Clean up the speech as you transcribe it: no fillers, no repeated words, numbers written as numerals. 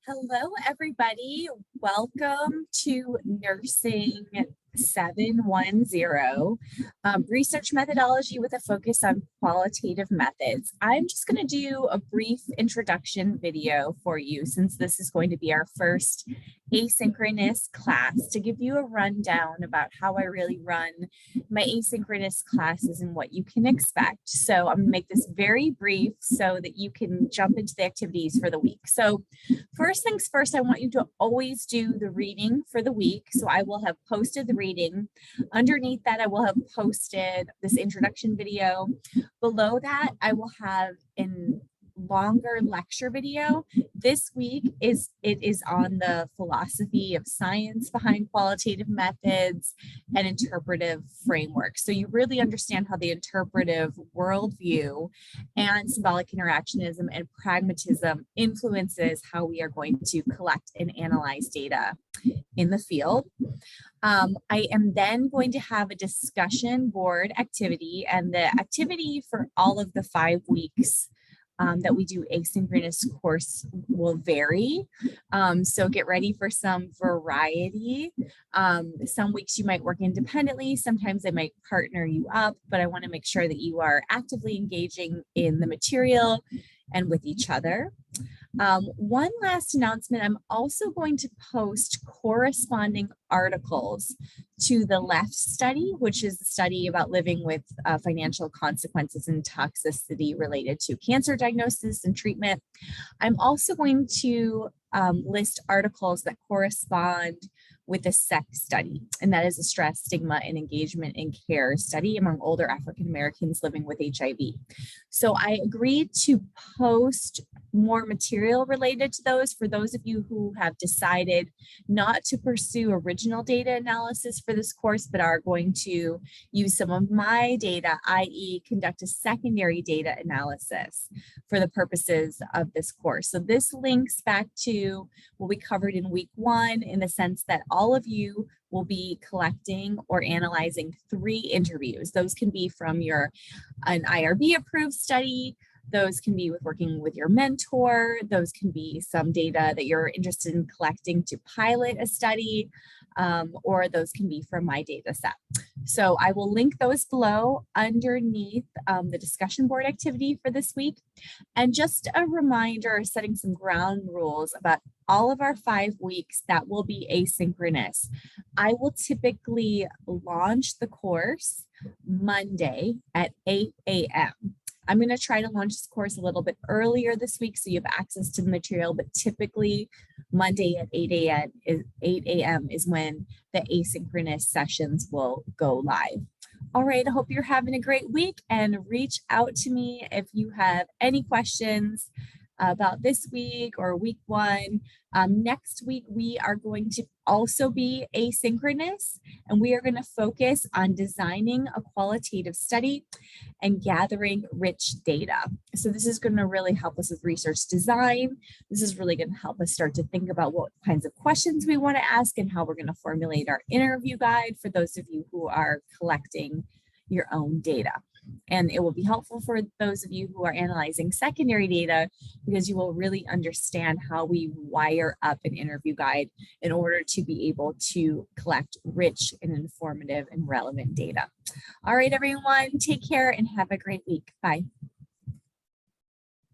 Hello, everybody. Welcome to Nursing 710, research methodology with a focus on qualitative methods. I'm just going to do a brief introduction video for you since this is going to be our first asynchronous class to give you a rundown about how I really run my asynchronous classes and what you can expect. So I'm going to make this very brief so that you can jump into the activities for the week. So first things first, I want you to always do the reading for the week. So I will have posted the reading. Underneath that, I will have posted this introduction video. Below that, I will have an longer lecture video. This week is on the philosophy of science behind qualitative methods and interpretive frameworks. So you really understand how the interpretive worldview and symbolic interactionism and pragmatism influences how we are going to collect and analyze data in the field. I am then going to have a discussion board activity, and the activity for all of the 5 weeks that we do asynchronous course will vary. So get ready for some variety. Some weeks you might work independently. Sometimes I might partner you up, but I want to make sure that you are actively engaging in the material and with each other. One last announcement, I'm also going to post corresponding articles to the LEFT study, which is the study about living with financial consequences and toxicity related to cancer diagnosis and treatment. I'm also going to list articles that correspond with the SEC study, and that is a stress, stigma, and engagement in care study among older African Americans living with HIV. So I agreed to post more material related to those for those of you who have decided not to pursue original data analysis for this course, but are going to use some of my data, i.e. conduct a secondary data analysis for the purposes of this course. So this links back to what we covered in week 1 in the sense that all of you will be collecting or analyzing 3 interviews. Those can be from an IRB approved study. Those can be with working with your mentor. Those can be some data that you're interested in collecting to pilot a study, or those can be from my data set. So I will link those below underneath the discussion board activity for this week. And just a reminder, setting some ground rules about all of our 5 weeks that will be asynchronous. I will typically launch the course Monday at 8 a.m. I'm going to try to launch this course a little bit earlier this week so you have access to the material, but typically Monday at 8 a.m. is when the asynchronous sessions will go live. All right, I hope you're having a great week, and reach out to me if you have any questions about this week or week 1. Next week, we are going to also be asynchronous, and we are going to focus on designing a qualitative study and gathering rich data. So this is going to really help us with research design. This is really going to help us start to think about what kinds of questions we want to ask and how we're going to formulate our interview guide for those of you who are collecting your own data. And it will be helpful for those of you who are analyzing secondary data because you will really understand how we wire up an interview guide in order to be able to collect rich and informative and relevant data. All right, everyone, take care and have a great week. Bye.